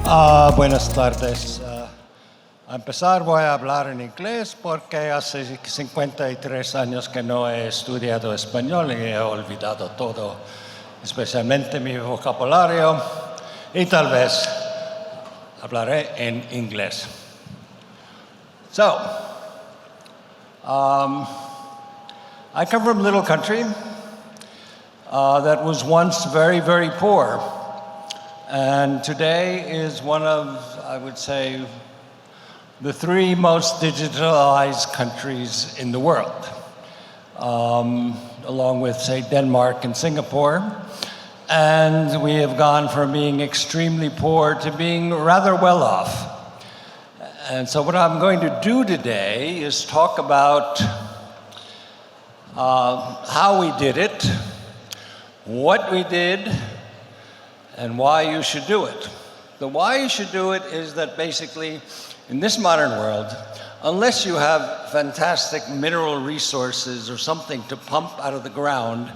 Buenas tardes. A empezar voy a hablar en inglés porque hace 53 años que no he estudiado español y he olvidado todo, especialmente mi vocabulario, y tal vez hablaré en inglés. So, I come from a little country that was once very, very poor, and today is one of, I would say, the 3 most digitalized countries in the world, along with, say, Denmark and Singapore. And we have gone from being extremely poor to being rather well off. And so what I'm going to do today is talk about how we did it, what we did, and why you should do it. The why you should do it is that basically, in this modern world, unless you have fantastic mineral resources or something to pump out of the ground,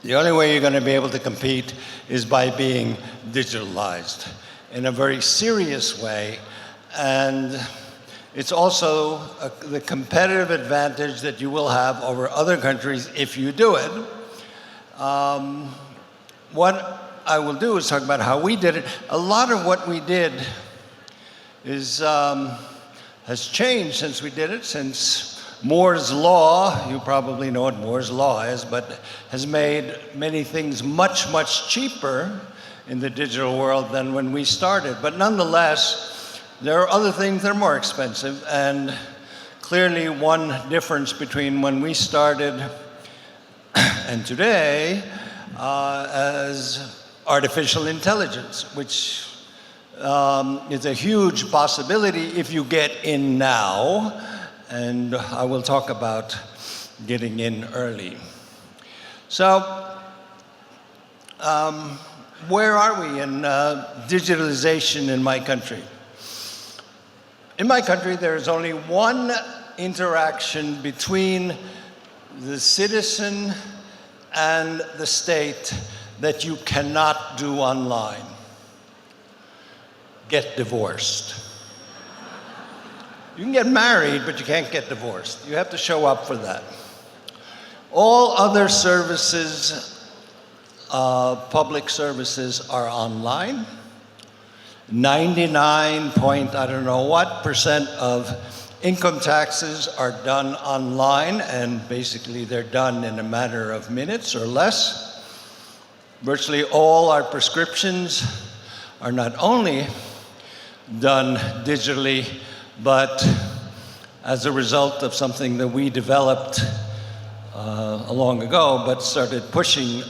the only way you're going to be able to compete is by being digitalized in a very serious way. And it's also the competitive advantage that you will have over other countries if you do it. What I will do is talk about how we did it. A lot of what we did has changed since we did it, since Moore's Law, you probably know what Moore's Law is, but has made many things much, much cheaper in the digital world than when we started. But nonetheless, there are other things that are more expensive, and clearly one difference between when we started and today as artificial intelligence, which is a huge possibility if you get in now, and I will talk about getting in early. So, where are we in digitalization in my country? In my country, there is only one interaction between the citizen and the state that you cannot do online. Get divorced. You can get married, but you can't get divorced. You have to show up for that. All other services, public services, are online. 99 point I don't know what % of income taxes are done online, and basically they're done in a matter of minutes or less. Virtually all our prescriptions are not only done digitally, but as a result of something that we developed long ago, but started pushing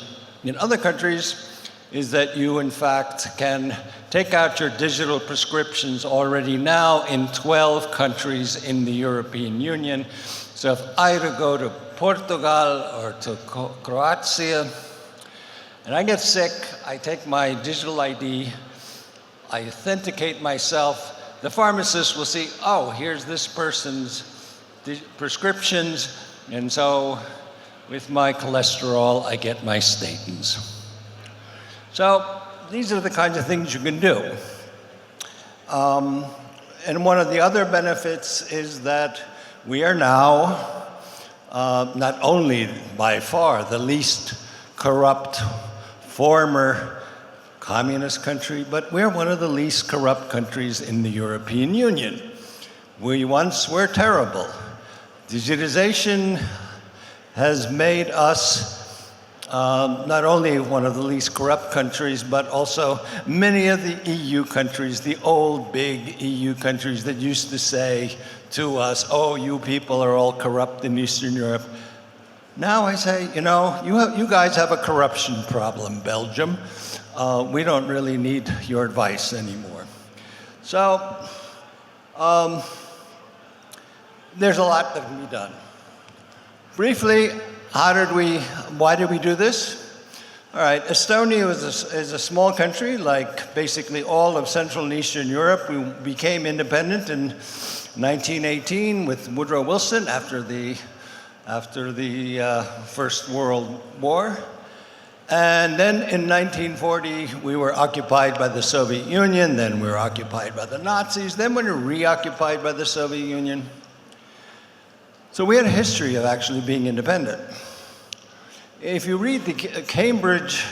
in other countries, is that you in fact can take out your digital prescriptions already now in 12 countries in the European Union. So if I were to go to Portugal or to Croatia, and I get sick, I take my digital ID, I authenticate myself, the pharmacist will see, oh, here's this person's prescriptions, and so with my cholesterol, I get my statins. So these are the kinds of things you can do. And one of the other benefits is that we are now not only by far the least corrupt former communist country, but we're one of the least corrupt countries in the European Union. We once were terrible. Digitization has made us not only one of the least corrupt countries, but also many of the EU countries, the old big EU countries that used to say to us, oh, you people are all corrupt in Eastern Europe. Now I say, you know, you guys have a corruption problem, Belgium. We don't really need your advice anymore. So, there's a lot that can be done. Briefly, why did we do this? All right, Estonia is a small country, like basically all of Central and Eastern Europe. We became independent in 1918 with Woodrow Wilson after the First World War. And then in 1940, we were occupied by the Soviet Union, then we were occupied by the Nazis, then we were reoccupied by the Soviet Union. So we had a history of actually being independent. If you read the Cambridge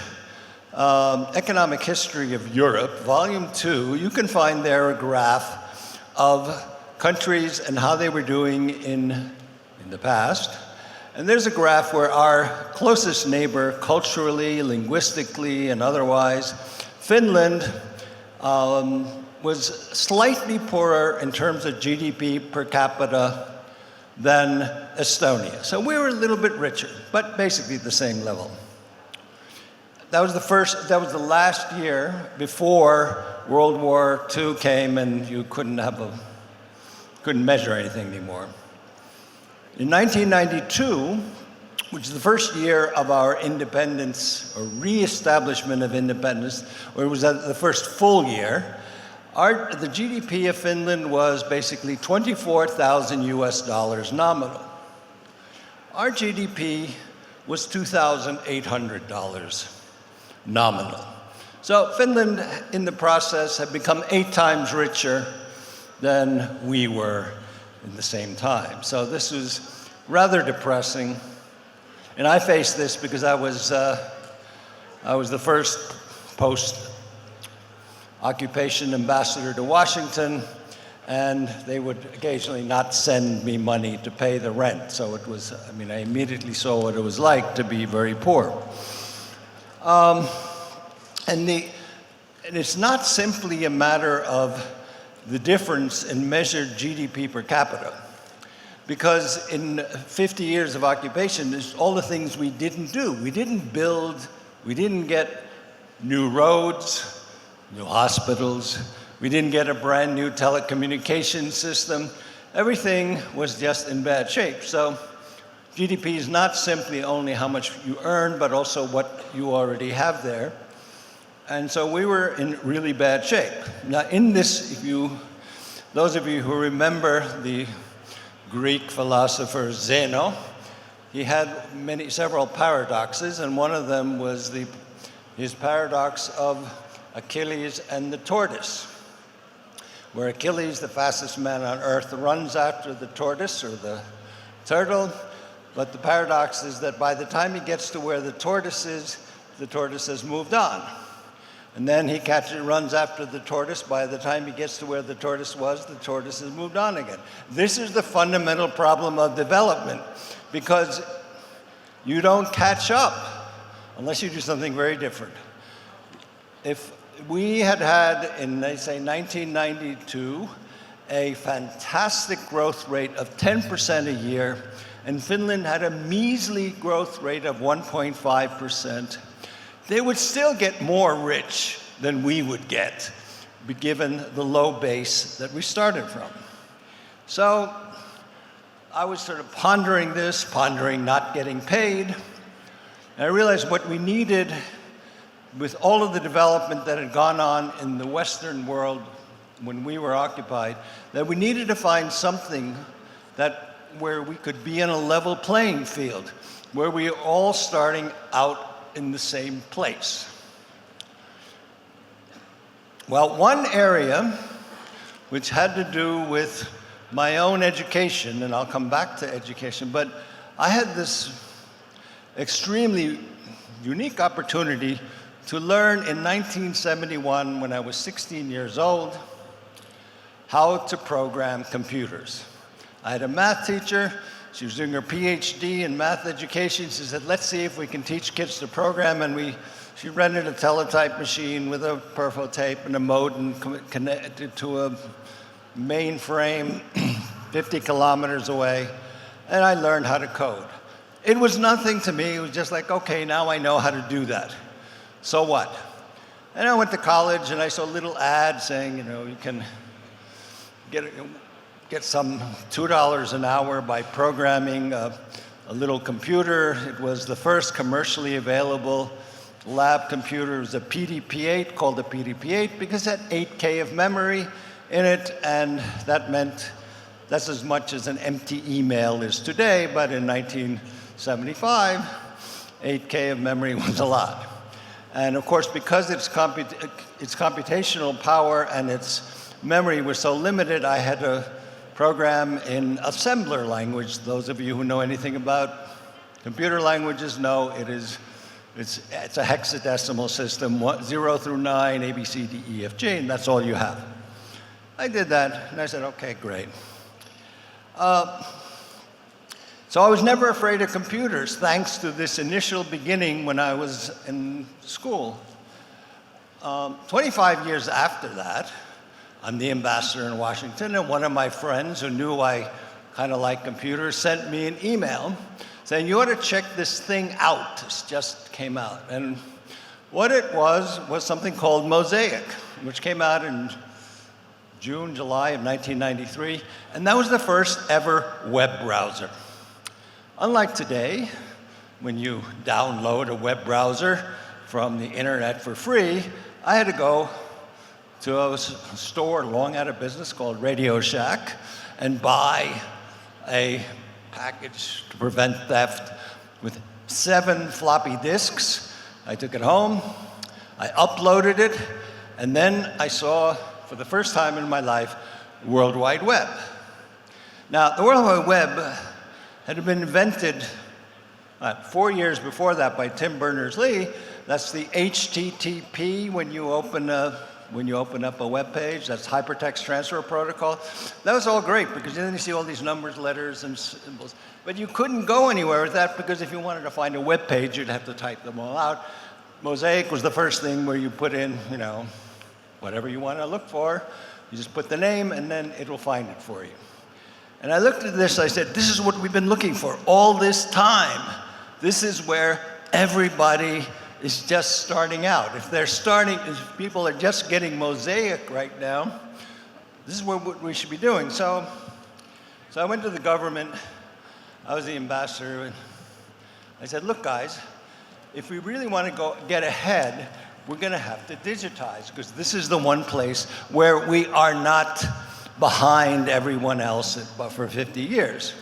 Economic History of Europe, Volume 2, you can find there a graph of countries and how they were doing in the past. And there's a graph where our closest neighbor, culturally, linguistically, and otherwise, Finland, was slightly poorer in terms of GDP per capita than Estonia. So we were a little bit richer, but basically the same level. That was the last year before World War II came and you couldn't measure anything anymore. In 1992, which is the first year of our independence, or re-establishment of independence, or it was the first full year, the GDP of Finland was basically 24,000 US dollars nominal. Our GDP was $2,800 nominal. So Finland, in the process, had become 8 times richer than we were in the same time. So this was rather depressing. And I faced this because I was the first post-occupation ambassador to Washington, and they would occasionally not send me money to pay the rent. So it was, I immediately saw what it was like to be very poor. And it's not simply a matter of the difference in measured GDP per capita. Because in 50 years of occupation, there's all the things we didn't do. We didn't build, we didn't get new roads, new hospitals, we didn't get a brand new telecommunication system. Everything was just in bad shape. So GDP is not simply only how much you earn, but also what you already have there. And so we were in really bad shape. Now in this, those of you who remember the Greek philosopher Zeno, he had several paradoxes, and one of them was his paradox of Achilles and the tortoise, where Achilles, the fastest man on earth, runs after the tortoise or the turtle, but the paradox is that by the time he gets to where the tortoise has moved on. And then he runs after the tortoise. By the time he gets to where the tortoise was, the tortoise has moved on again. This is the fundamental problem of development, because you don't catch up unless you do something very different. If we had in, they say, 1992, a fantastic growth rate of 10% a year, and Finland had a measly growth rate of 1.5%, they would still get more rich than we would get, given the low base that we started from. So I was sort of pondering not getting paid, and I realized what we needed with all of the development that had gone on in the Western world when we were occupied, that we needed to find something where we could be in a level playing field, where we are all starting out in the same place. Well, one area which had to do with my own education, and I'll come back to education, but I had this extremely unique opportunity to learn in 1971, when I was 16 years old, how to program computers. I had a math teacher. She was doing her PhD in math education. She said, let's see if we can teach kids to program. And she rented a teletype machine with a perfo tape and a modem connected to a mainframe 50 kilometers away. And I learned how to code. It was nothing to me. It was just like, okay, now I know how to do that. So what? And I went to college and I saw a little ad saying, you can get some $2 an hour by programming a little computer. It was the first commercially available lab computer. It was a PDP-8, called a PDP-8 because it had 8K of memory in it, and that meant that's as much as an empty email is today, but in 1975, 8K of memory was a lot. And of course, because its computational power and its memory was so limited, I had to program in assembler language. Those of you who know anything about computer languages know it's a hexadecimal system, 0 through 9, A, B, C, D, E, F, G, and that's all you have. I did that, and I said, okay, great. So I was never afraid of computers, thanks to this initial beginning when I was in school. 25 years after that, I'm the ambassador in Washington, and one of my friends who knew I kind of liked computers sent me an email saying, you ought to check this thing out. This just came out. And what it was something called Mosaic, which came out in June, July of 1993, and that was the first ever web browser. Unlike today, when you download a web browser from the internet for free, I had to go to a store long out of business called Radio Shack and buy a package to prevent theft with 7 floppy disks. I took it home, I uploaded it, and then I saw, for the first time in my life, World Wide Web. Now, the World Wide Web had been invented 4 years before that by Tim Berners-Lee. That's the HTTP when you open up a web page. That's Hypertext Transfer Protocol. That was all great because then you see all these numbers, letters, and symbols. But you couldn't go anywhere with that because if you wanted to find a web page, you'd have to type them all out. Mosaic was the first thing where you put in, whatever you want to look for. You just put the name, and then it will find it for you. And I looked at this, I said, this is what we've been looking for all this time. This is where everybody is just starting out. If people are just getting Mosaic right now, this is what we should be doing. So I went to the government, I was the ambassador, and I said, look guys, if we really want to get ahead, we're going to have to digitize, because this is the one place where we are not behind everyone else for 50 years.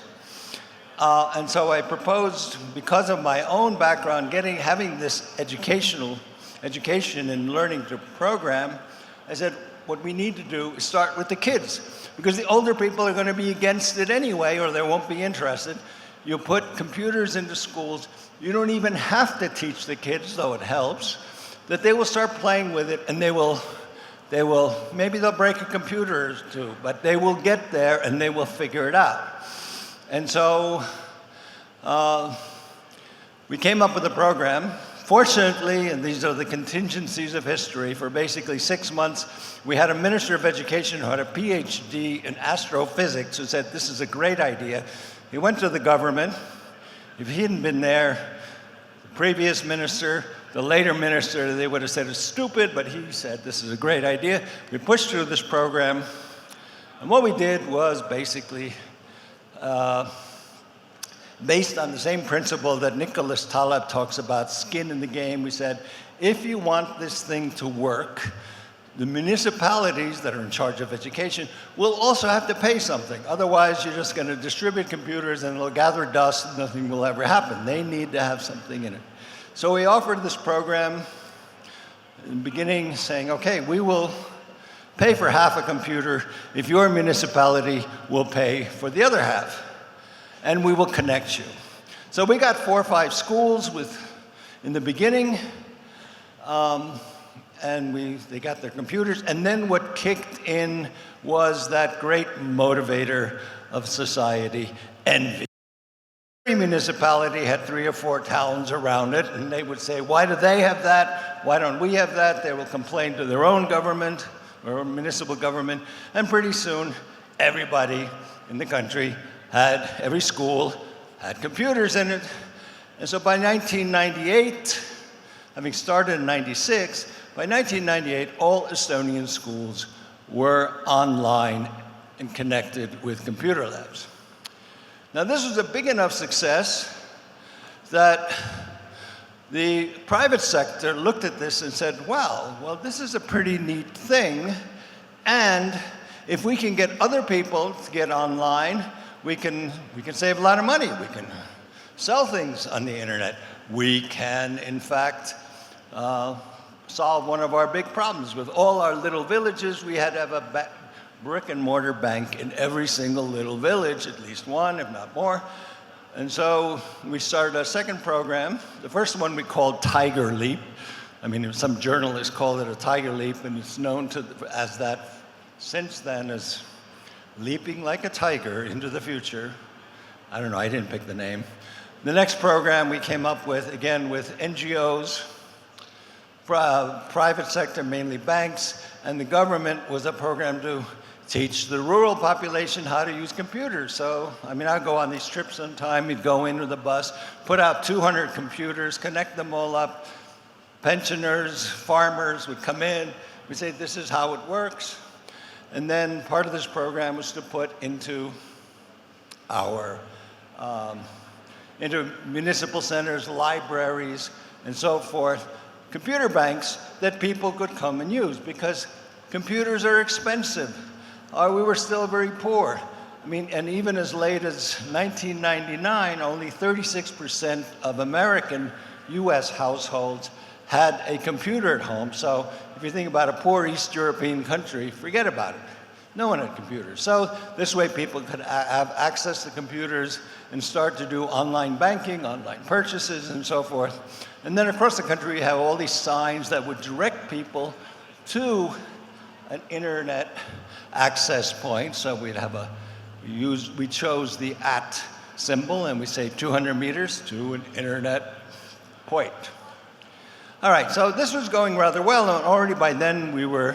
And so I proposed, because of my own background, having this education and learning to program, I said, what we need to do is start with the kids, because the older people are going to be against it anyway, or they won't be interested. You put computers into schools, you don't even have to teach the kids, though it helps, that they will start playing with it, and maybe they'll break a computer or two, but they will get there and they will figure it out. And so we came up with a program. Fortunately, and these are the contingencies of history, for basically 6 months, we had a minister of education who had a PhD in astrophysics who said, this is a great idea. He went to the government. If he hadn't been there, the previous minister, the later minister, they would have said it's stupid, but he said this is a great idea. We pushed through this program, and what we did was basically based on the same principle that Nicholas Taleb talks about, skin in the game. We said, if you want this thing to work, the municipalities that are in charge of education will also have to pay something. Otherwise, you're just going to distribute computers and it'll gather dust and nothing will ever happen. They need to have something in it. So we offered this program in the beginning saying, okay, we will pay for half a computer if your municipality will pay for the other half, and we will connect you. So we got 4 or 5 schools in the beginning, and they got their computers, and then what kicked in was that great motivator of society, envy. Every municipality had 3 or 4 towns around it, and they would say, why do they have that? Why don't we have that? They will complain to their own government or municipal government, and pretty soon everybody in the country every school had computers in it. And so by 1998, having started in 96, by 1998, all Estonian schools were online and connected with computer labs. Now, this was a big enough success that the private sector looked at this and said, wow, well, this is a pretty neat thing, and if we can get other people to get online, we can save a lot of money. We can sell things on the internet. We can, in fact, solve one of our big problems. With all our little villages, we had to have a brick and mortar bank in every single little village, at least one, if not more. And so we started a second program. The first one we called Tiger Leap. I mean, some journalists called it a Tiger Leap, and it's known as that since then as leaping like a tiger into the future. I don't know, I didn't pick the name. The next program we came up with, again, with NGOs, private sector, mainly banks, and the government was a program to teach the rural population how to use computers. So, I mean, I'd go on these trips sometime, we'd go in with a bus, put out 200 computers, connect them all up. Pensioners, farmers would come in, we'd say, this is how it works. And then part of this program was to put into our, into municipal centers, libraries, and so forth, computer banks that people could come and use, because computers are expensive. We were still very poor. I mean, and even as late as 1999, only 36% of American US households had a computer at home. So if you think about a poor East European country, forget about it. No one had computers. So this way people could have access to computers and start to do online banking, online purchases, and so forth. And then across the country, you have all these signs that would direct people to an internet access point. So we'd have we chose the @ symbol, and we say 200 meters to an internet point. All right, so this was going rather well, and already by then we were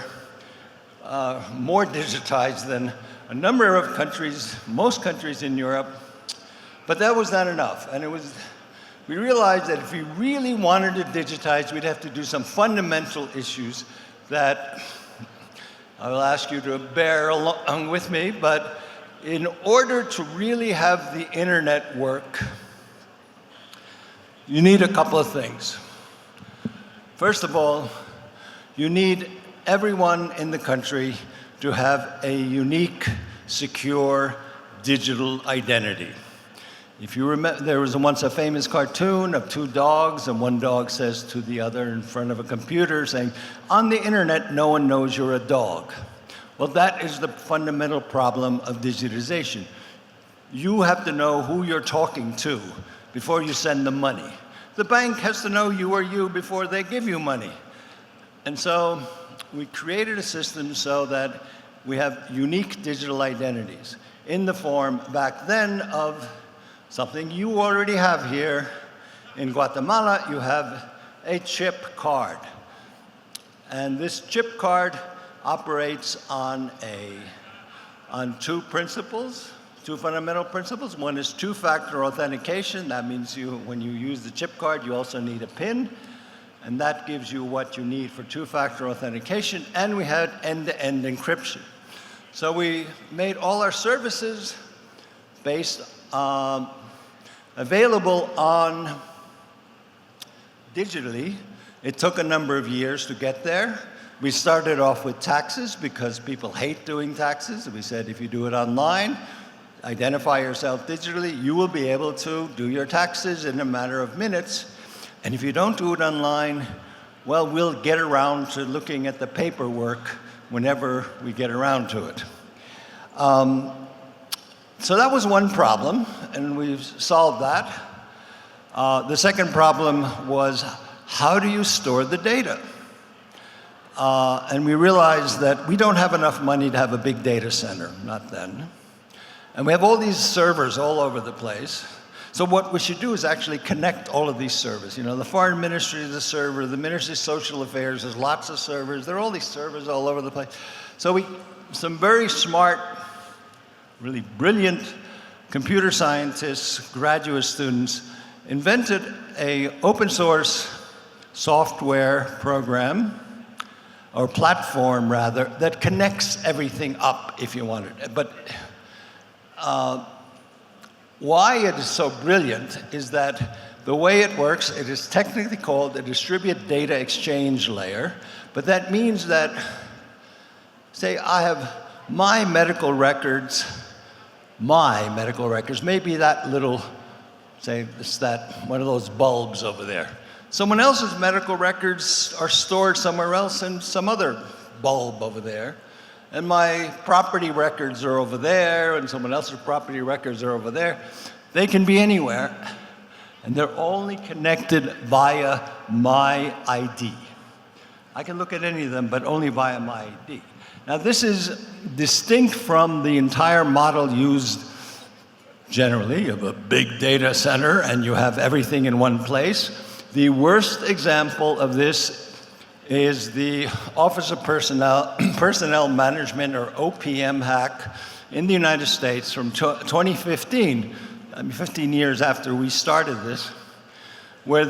more digitized than a number of countries, most countries in Europe, but that was not enough. And we realized that if we really wanted to digitize, we'd have to do some fundamental issues that I will ask you to bear along with me, but in order to really have the internet work, you need a couple of things. First of all, you need everyone in the country to have a unique, secure, digital identity. If you remember, there was once a famous cartoon of two dogs, and one dog says to the other in front of a computer saying, on the internet, no one knows you're a dog. Well, that is the fundamental problem of digitization. You have to know who you're talking to before you send them money. The bank has to know you are you before they give you money. And so we created a system so that we have unique digital identities in the form back then of something you already have here. In Guatemala, you have a chip card. And this chip card operates on two principles. Two fundamental principles. One is two-factor authentication. That means when you use the chip card, you also need a PIN, and that gives you what you need for two-factor authentication. And we had end-to-end encryption. So we made all our services available on digitally. It took a number of years to get there. We started off with taxes because people hate doing taxes. We said if you do it online, identify yourself digitally, you will be able to do your taxes in a matter of minutes. And if you don't do it online, well, we'll get around to looking at the paperwork whenever we get around to it. So that was one problem, and we've solved that. The second problem was, how do you store the data? And we realized that we don't have enough money to have a big data center, not then. And we have all these servers all over the place. So what we should do is actually connect all of these servers. You know, the Foreign Ministry is a server, the Ministry of Social Affairs, there's lots of servers. There are all these servers all over the place. So some very smart, really brilliant computer scientists, graduate students, invented an open source software program, or platform rather, that connects everything up if you want it. But why it is so brilliant is that the way it works, it is technically called a distributed data exchange layer, but that means that, say I have my medical records, maybe that little say it's that one of those bulbs over there. Someone else's medical records are stored somewhere else in some other bulb over there. And my property records are over there, and someone else's property records are over there. They can be anywhere, and they're only connected via my ID. I can look at any of them, but only via my ID. Now, this is distinct from the entire model used generally of a big data center, and you have everything in one place. The worst example of this is the Office of Personnel Management, or OPM hack, in the United States from 2015, 15 years after we started this, where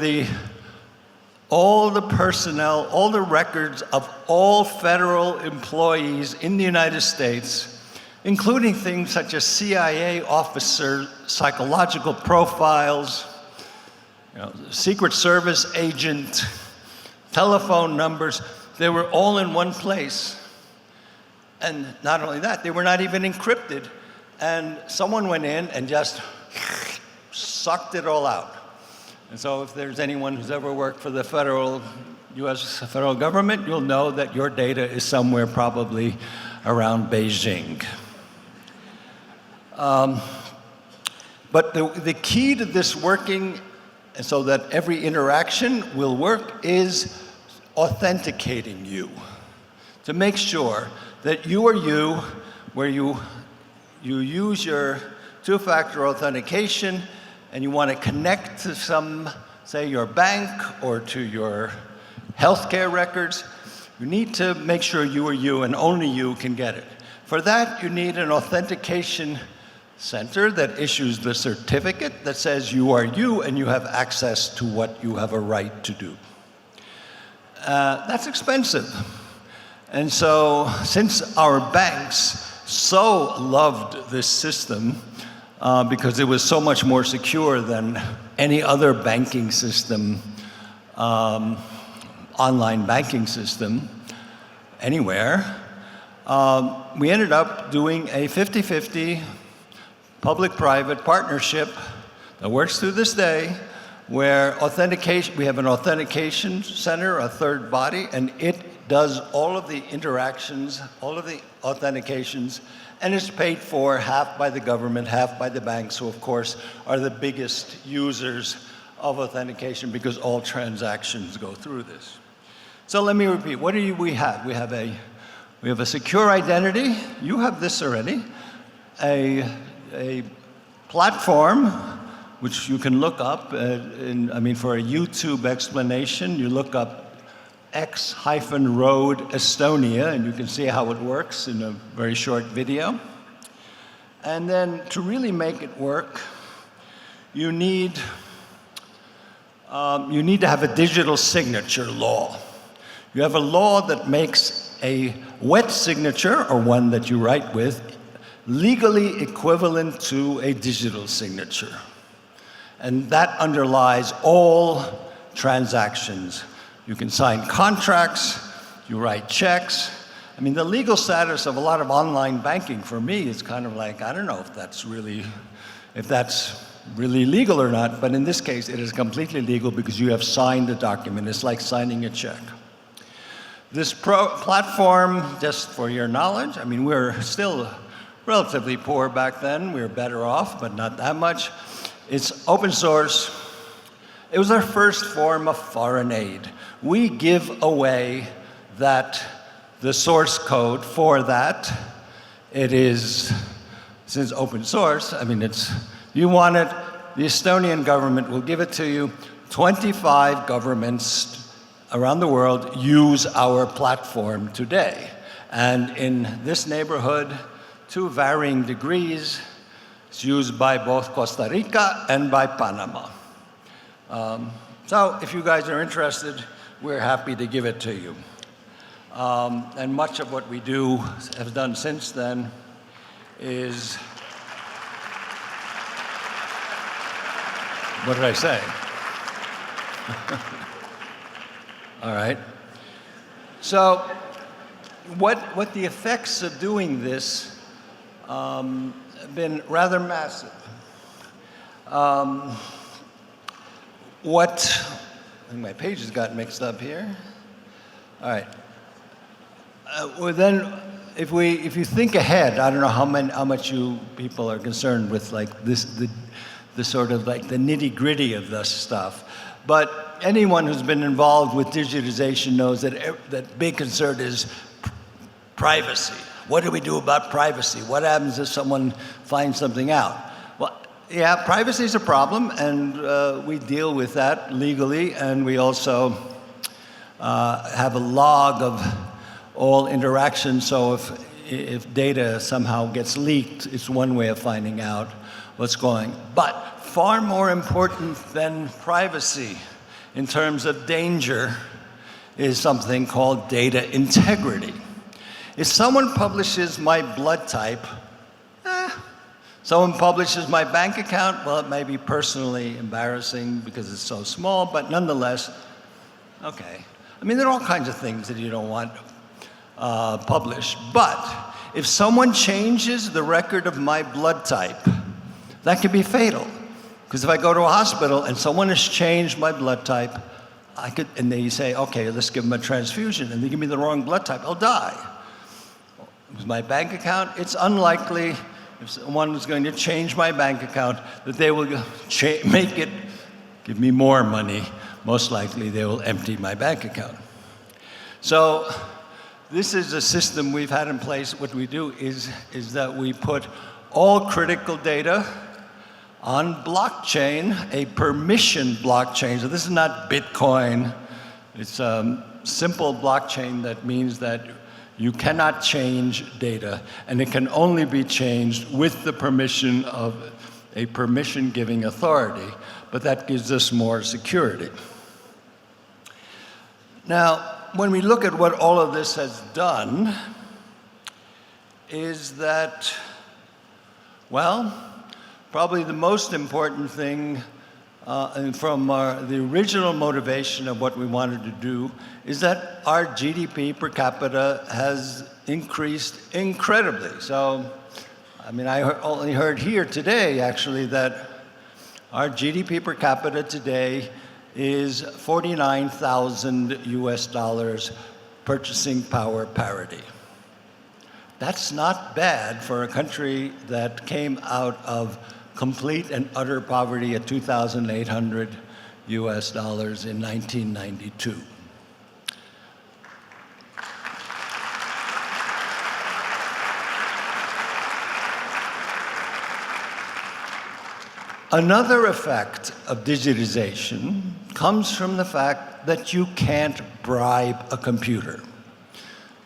all the personnel, all the records of all federal employees in the United States, including things such as CIA officer psychological profiles, Secret Service agent, telephone numbers, they were all in one place. And not only that, they were not even encrypted. And someone went in and just sucked it all out. And so if there's anyone who's ever worked for the US federal government, you'll know that your data is somewhere probably around Beijing. But the key to this working, and so that every interaction will work, is authenticating you, to make sure that you are you, where you use your two-factor authentication and you want to connect to some, say, your bank or to your healthcare records. You need to make sure you are you and only you can get it. For that, you need an authentication center that issues the certificate that says you are you and you have access to what you have a right to do. That's expensive. And so since our banks so loved this system because it was so much more secure than any other banking system, online banking system, anywhere, we ended up doing a 50-50 public-private partnership that works to this day, where we have an authentication center, a third body, and it does all of the interactions, all of the authentications, and it's paid for half by the government, half by the banks, who of course are the biggest users of authentication because all transactions go through this. So let me repeat, what do we have? We have a secure identity. You have this already. A platform which you can look up, for a YouTube explanation, you look up X-Road Estonia, and you can see how it works in a very short video. And then to really make it work, you need to have a digital signature law. You have a law that makes a wet signature, or one that you write with, legally equivalent to a digital signature. And that underlies all transactions. You can sign contracts, you write checks. I mean, the legal status of a lot of online banking for me is kind of like, I don't know if that's really legal or not, but in this case, it is completely legal because you have signed a document. It's like signing a check. This platform, just for your knowledge, we were still relatively poor back then. We were better off, but not that much. It's open source. It was our first form of foreign aid. We give away the source code for that. It is, since open source, you want it, the Estonian government will give it to you. 25 governments around the world use our platform today. And in this neighborhood, to varying degrees, it's used by both Costa Rica and by Panama. So if you guys are interested, we're happy to give it to you. And much of what we have done since then is, what did I say? All right. So what the effects of doing this have been rather massive. I think my pages got mixed up here. All right. Well, then, if you think ahead, I don't know how much you people are concerned with like this, the sort of like the nitty-gritty of this stuff, but anyone who's been involved with digitization knows that big concern is privacy. What do we do about privacy? What happens if someone finds something out? Well, yeah, privacy is a problem, and we deal with that legally, and we also have a log of all interactions, so if data somehow gets leaked, it's one way of finding out what's going. But far more important than privacy in terms of danger is something called data integrity. If someone publishes my blood type, someone publishes my bank account, well, it may be personally embarrassing because it's so small, but nonetheless, okay. I mean, there are all kinds of things that you don't want published, but if someone changes the record of my blood type, that can be fatal. Because if I go to a hospital and someone has changed my blood type, and they say, okay, let's give them a transfusion, and they give me the wrong blood type, I'll die. With my bank account, it's unlikely if someone is going to change my bank account that they will make it give me more money. Most likely they will empty my bank account. So this is a system we've had in place. What we do is that we put all critical data on blockchain, a permission blockchain. So this is not Bitcoin. It's a simple blockchain that means that you cannot change data, and it can only be changed with the permission of a permission-giving authority, but that gives us more security. Now, when we look at what all of this has done, is that, well, probably the most important thing from the original motivation of what we wanted to do is that our GDP per capita has increased incredibly. So, I mean, I only heard here today, actually, that our GDP per capita today is 49,000 US dollars purchasing power parity. That's not bad for a country that came out of complete and utter poverty at 2,800 US dollars in 1992. Another effect of digitization comes from the fact that you can't bribe a computer.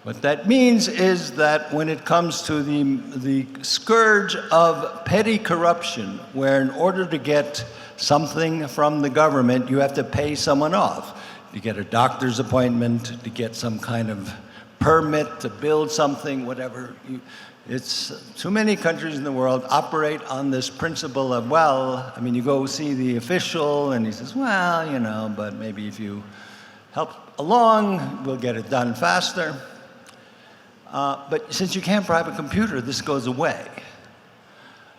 What that means is that when it comes to the scourge of petty corruption, where in order to get something from the government, you have to pay someone off. To get a doctor's appointment, to get some kind of permit to build something, whatever. It's too many countries in the world operate on this principle of, well, I mean, you go see the official and he says, well, you know, but maybe if you help along, we'll get it done faster. But since you can't bribe a computer, this goes away.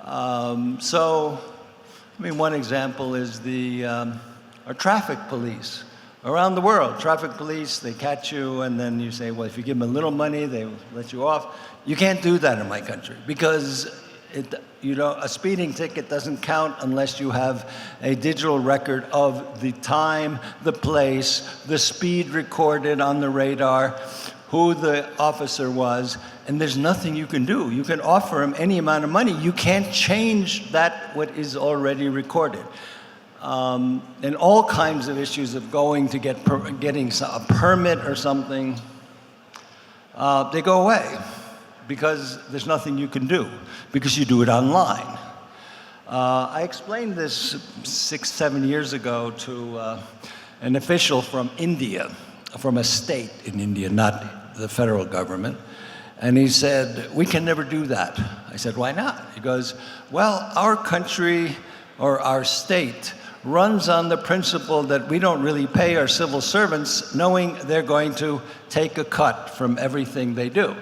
So, I mean, one example is our traffic police. Around the world, traffic police, they catch you, and then you say, well, if you give them a little money, they let you off. You can't do that in my country because a speeding ticket doesn't count unless you have a digital record of the time, the place, the speed recorded on the radar, who the officer was, and there's nothing you can do. You can offer him any amount of money. You can't change that, what is already recorded. And all kinds of issues of going to getting a permit or something, they go away because there's nothing you can do, because you do it online. I explained this 6-7 years ago to an official from India, from a state in India, not the federal government. And he said, we can never do that. I said, why not? He goes, well, our country or our state runs on the principle that we don't really pay our civil servants knowing they're going to take a cut from everything they do.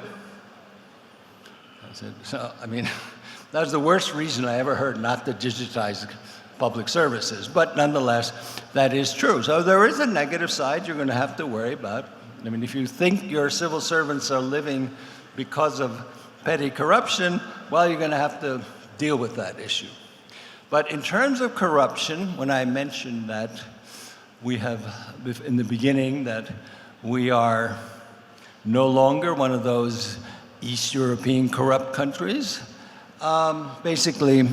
I said, so, I mean, that was the worst reason I ever heard not to digitize public services. But nonetheless, that is true. So there is a negative side you're going to have to worry about. I mean, if you think your civil servants are living because of petty corruption, well, you're going to have to deal with that issue. But in terms of corruption, when I mentioned that we have, in the beginning, that we are no longer one of those East European corrupt countries, basically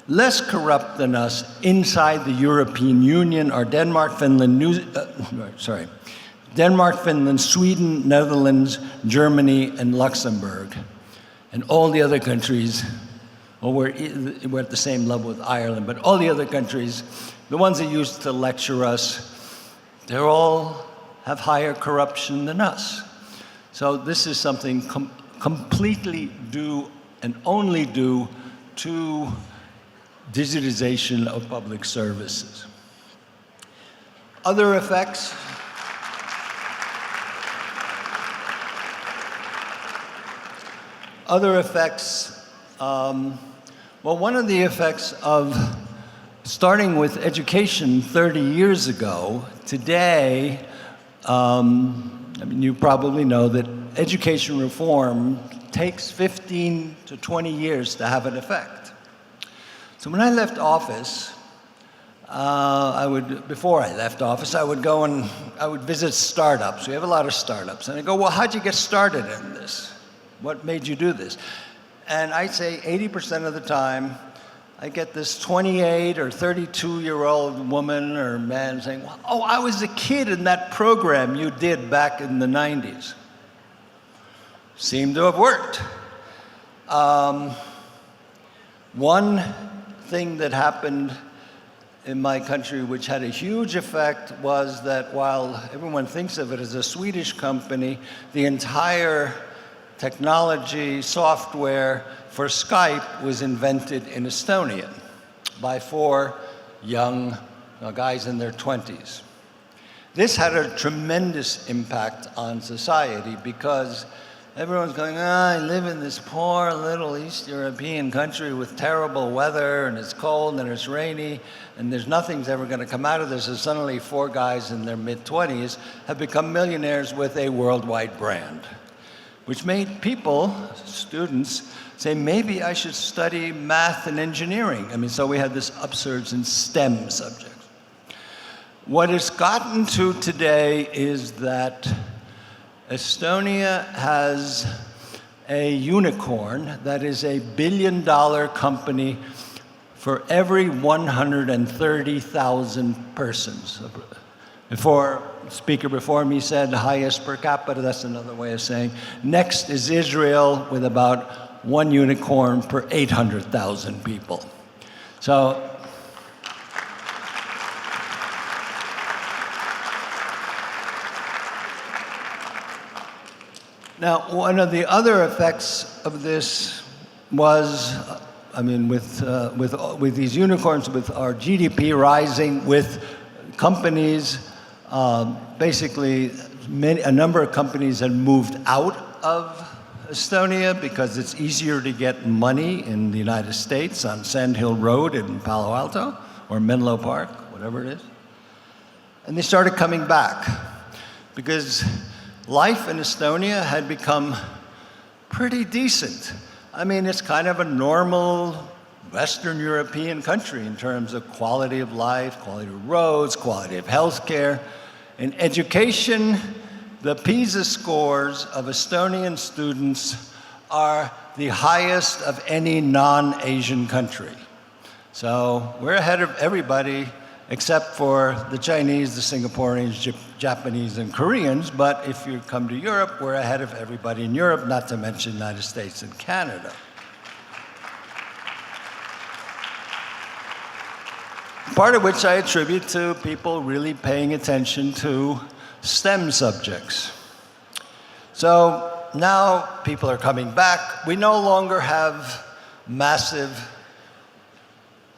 less corrupt than us inside the European Union are Denmark, Finland, Sweden, Netherlands, Germany, and Luxembourg. And all the other countries, well, we're at the same level with Ireland, but all the other countries, the ones that used to lecture us, they all have higher corruption than us. So this is something completely due and only due to digitization of public services. Other effects. Well, one of the effects of starting with education 30 years ago, today, I mean, you probably know that education reform takes 15 to 20 years to have an effect. So when I left office, before I left office, I would go and I would visit startups. We have a lot of startups. And I go, well, how'd you get started in this? What made you do this? And I'd say 80% of the time, I get this 28 or 32-year-old woman or man saying, well, oh, I was a kid in that program you did back in the 90s. Seemed to have worked. One thing that happened in my country which had a huge effect was that while everyone thinks of it as a Swedish company, the entire technology software for Skype was invented in Estonia by 4 young guys in their 20s. This had a tremendous impact on society because everyone's going, I live in this poor little East European country with terrible weather, and it's cold and it's rainy, and there's nothing's ever going to come out of this. And suddenly 4 guys in their mid-20s have become millionaires with a worldwide brand, which made people, students, say, maybe I should study math and engineering. I mean, so we had this upsurge in STEM subjects. What it's gotten to today is that Estonia has a unicorn that is a billion-dollar company for every 130,000 persons. The speaker before me said highest per capita, that's another way of saying. Next is Israel with about 1 unicorn per 800,000 people. So, now one of the other effects of this was, I mean, with these unicorns, with our GDP rising, with companies, basically a number of companies had moved out of Estonia because it's easier to get money in the United States on Sand Hill Road in Palo Alto or Menlo Park, whatever it is. And they started coming back because life in Estonia had become pretty decent. I mean, it's kind of a normal Western European country in terms of quality of life, quality of roads, quality of healthcare. In education, the PISA scores of Estonian students are the highest of any non-Asian country. So we're ahead of everybody except for the Chinese, the Singaporeans, Japanese, and Koreans. But if you come to Europe, we're ahead of everybody in Europe, not to mention the United States and Canada. Part of which I attribute to people really paying attention to STEM subjects. So now people are coming back. We no longer have massive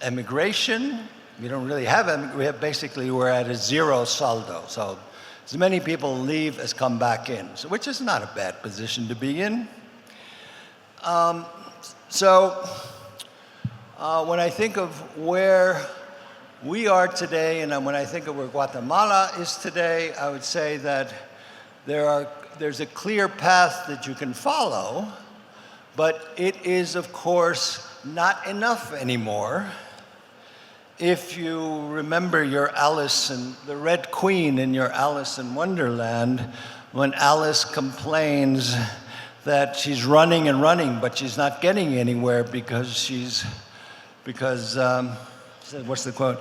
emigration. We don't really have we're at a zero saldo. So as many people leave as come back in, so, which is not a bad position to be in. When I think of where we are today, and when I think of where Guatemala is today, I would say that there's a clear path that you can follow, but it is, of course, not enough anymore. If you remember your Alice and the Red Queen in your Alice in Wonderland, when Alice complains that she's running and running, but she's not getting anywhere because what's the quote?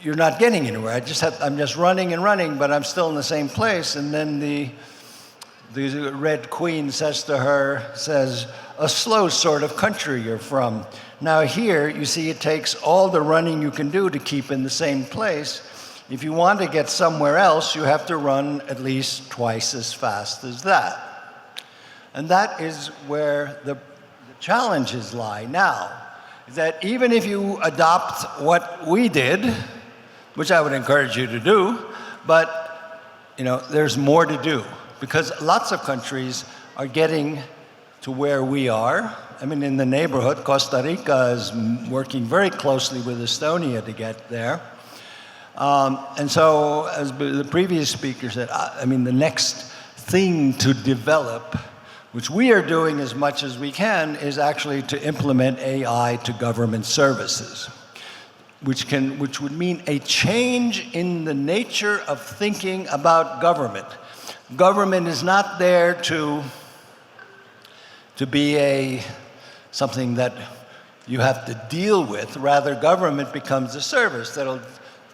You're not getting anywhere. I'm just running and running, but I'm still in the same place. And then the Red Queen says to her, a slow sort of country you're from. Now here, you see, it takes all the running you can do to keep in the same place. If you want to get somewhere else, you have to run at least twice as fast as that. And that is where the challenges lie now, is that even if you adopt what we did, which I would encourage you to do, but there's more to do, because lots of countries are getting to where we are. I mean, in the neighborhood, Costa Rica is working very closely with Estonia to get there. And so, as the previous speaker said, I mean, the next thing to develop, which we are doing as much as we can, is actually to implement AI to government services, which would mean a change in the nature of thinking about government. Government is not there to be something that you have to deal with. Rather, government becomes a service that'll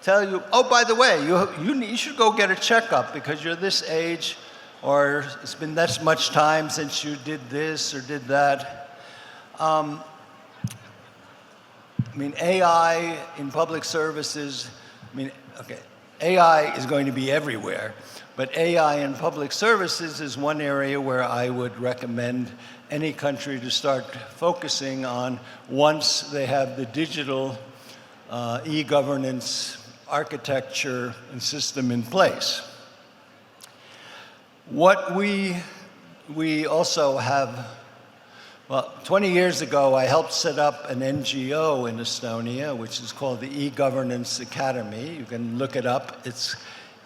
tell you, oh, by the way, you should go get a checkup because you're this age, or it's been this much time since you did this or did that. I mean, AI in public services, AI is going to be everywhere, but AI in public services is one area where I would recommend any country to start focusing on once they have the digital e-governance architecture and system in place. What we also have, 20 years ago, I helped set up an NGO in Estonia, which is called the E-Governance Academy. You can look it up. It's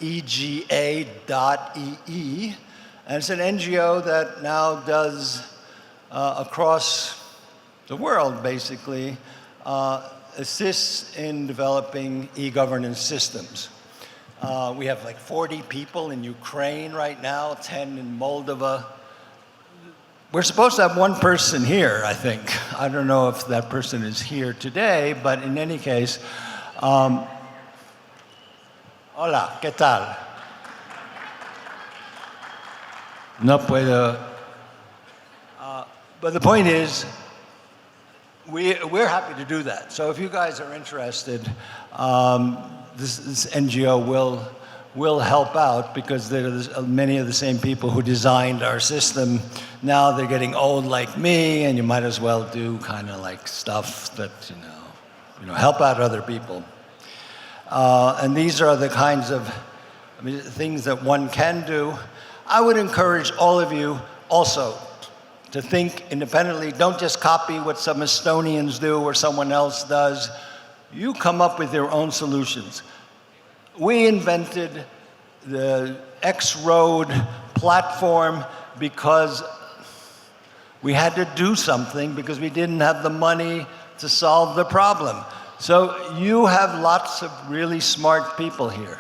ega.ee. And it's an NGO that now does, across the world, basically, assists in developing e-governance systems. We have like 40 people in Ukraine right now, 10 in Moldova. We're supposed to have one person here, I think. I don't know if that person is here today, but in any case, hola, ¿qué tal? No puedo. But the point is, we're happy to do that. So if you guys are interested, this NGO will help out, because there's many of the same people who designed our system. Now they're getting old like me, and you might as well do kind of like stuff that, help out other people. And these are the kinds of things that one can do. I would encourage all of you also to think independently. Don't just copy what some Estonians do or someone else does. You come up with your own solutions. We invented the X-Road platform because we had to do something, because we didn't have the money to solve the problem. So you have lots of really smart people here.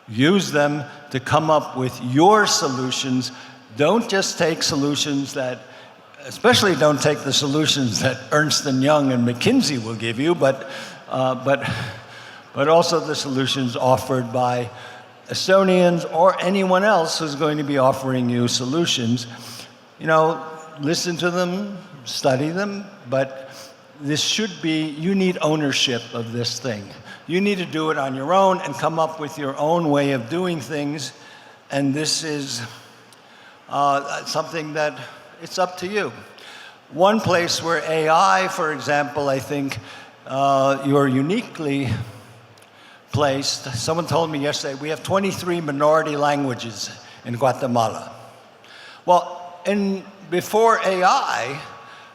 Use them to come up with your solutions. Don't just take solutions especially don't take the solutions that Ernst & Young and McKinsey will give you, but also the solutions offered by Estonians or anyone else who's going to be offering you solutions. Listen to them, study them, but this should be, you need ownership of this thing. You need to do it on your own and come up with your own way of doing things, and this is something that it's up to you. One place where AI, for example, I think you're uniquely placed. Someone told me yesterday, we have 23 minority languages in Guatemala. Well, before AI,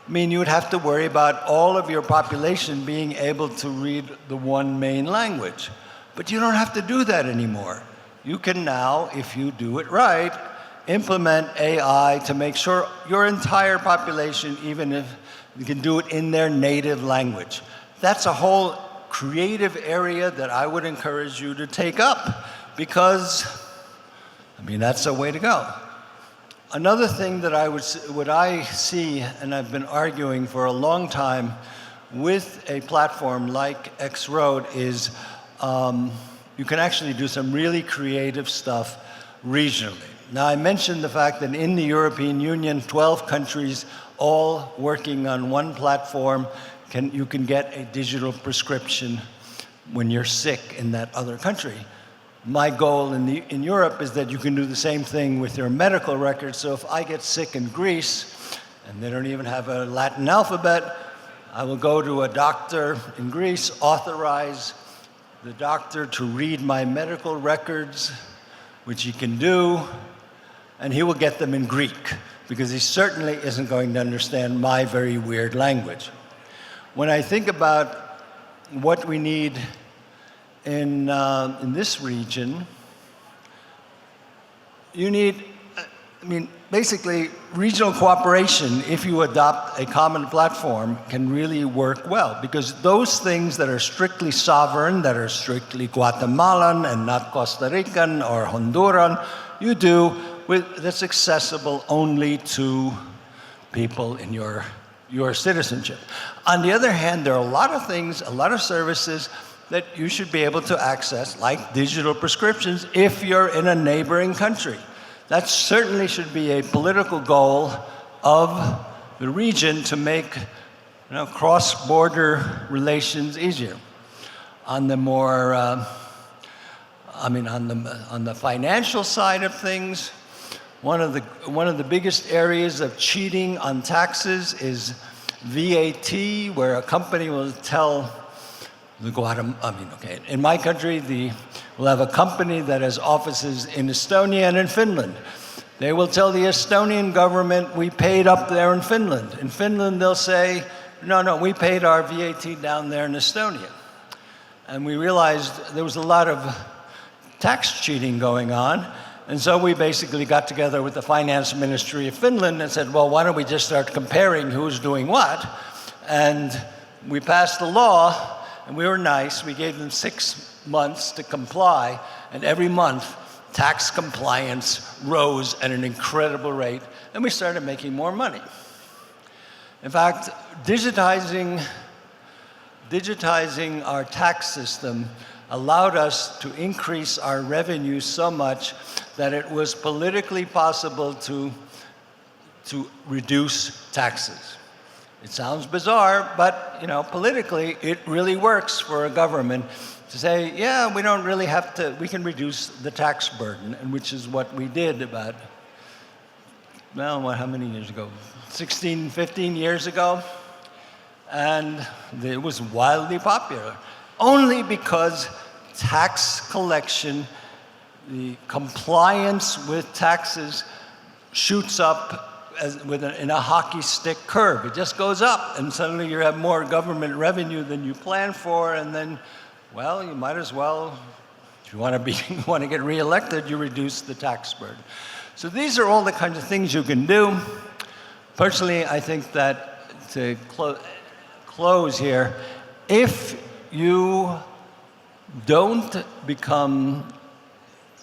I mean, you would have to worry about all of your population being able to read the one main language. But you don't have to do that anymore. You can now, if you do it right, implement AI to make sure your entire population, even if you can do it in their native language. That's a whole creative area that I would encourage you to take up because, I mean, that's a way to go. Another thing that I see, and I've been arguing for a long time with a platform like X-Road, is you can actually do some really creative stuff regionally. Now, I mentioned the fact that in the European Union, 12 countries all working on one platform, you can get a digital prescription when you're sick in that other country. My goal in Europe is that you can do the same thing with your medical records. So if I get sick in Greece, and they don't even have a Latin alphabet, I will go to a doctor in Greece, authorize the doctor to read my medical records, which he can do, and he will get them in Greek, because he certainly isn't going to understand my very weird language. When I think about what we need in this region, you need, I mean, basically, regional cooperation, if you adopt a common platform, can really work well, because those things that are strictly sovereign, that are strictly Guatemalan and not Costa Rican or Honduran, you do that's accessible only to people in your citizenship. On the other hand, there are a lot of things, a lot of services that you should be able to access, like digital prescriptions, if you're in a neighboring country. That certainly should be a political goal of the region to make cross-border relations easier. On the more, on the financial side of things, one of the biggest areas of cheating on taxes is VAT, where a company will tell in my country, we'll have a company that has offices in Estonia and in Finland. They will tell the Estonian government, we paid up there in Finland. In Finland, they'll say, no, we paid our VAT down there in Estonia. And we realized there was a lot of tax cheating going on. And so we basically got together with the finance ministry of Finland and said, well, why don't we just start comparing who's doing what? And we passed a law. And we were nice. We gave them 6 months to comply, and every month, tax compliance rose at an incredible rate, and we started making more money. In fact, digitizing our tax system allowed us to increase our revenue so much that it was politically possible to reduce taxes. It sounds bizarre, but politically, it really works for a government to say, yeah, we don't really have to, we can reduce the tax burden, and which is what we did about, how many years ago? 15 years ago. And it was wildly popular, only because tax collection, the compliance with taxes shoots up in a hockey stick curve. It just goes up, and suddenly you have more government revenue than you planned for, and then, well, you might as well, if you want to get reelected, you reduce the tax burden. So these are all the kinds of things you can do. Personally, I think that to close here, if you don't become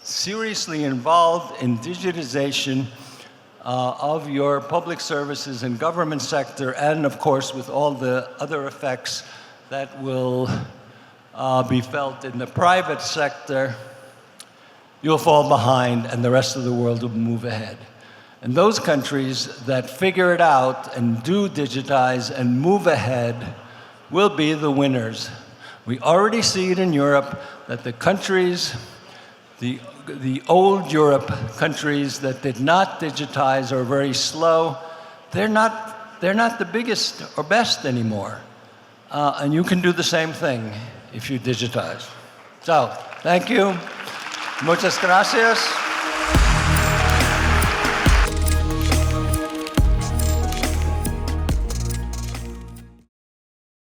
seriously involved in digitization of your public services and government sector, and of course with all the other effects that will be felt in the private sector, you'll fall behind and the rest of the world will move ahead. And those countries that figure it out and do digitize and move ahead will be the winners. We already see it in Europe that the countries, the old Europe countries that did not digitize or are very slow, they're not the biggest or best anymore. And you can do the same thing if you digitize. So, thank you. Muchas gracias.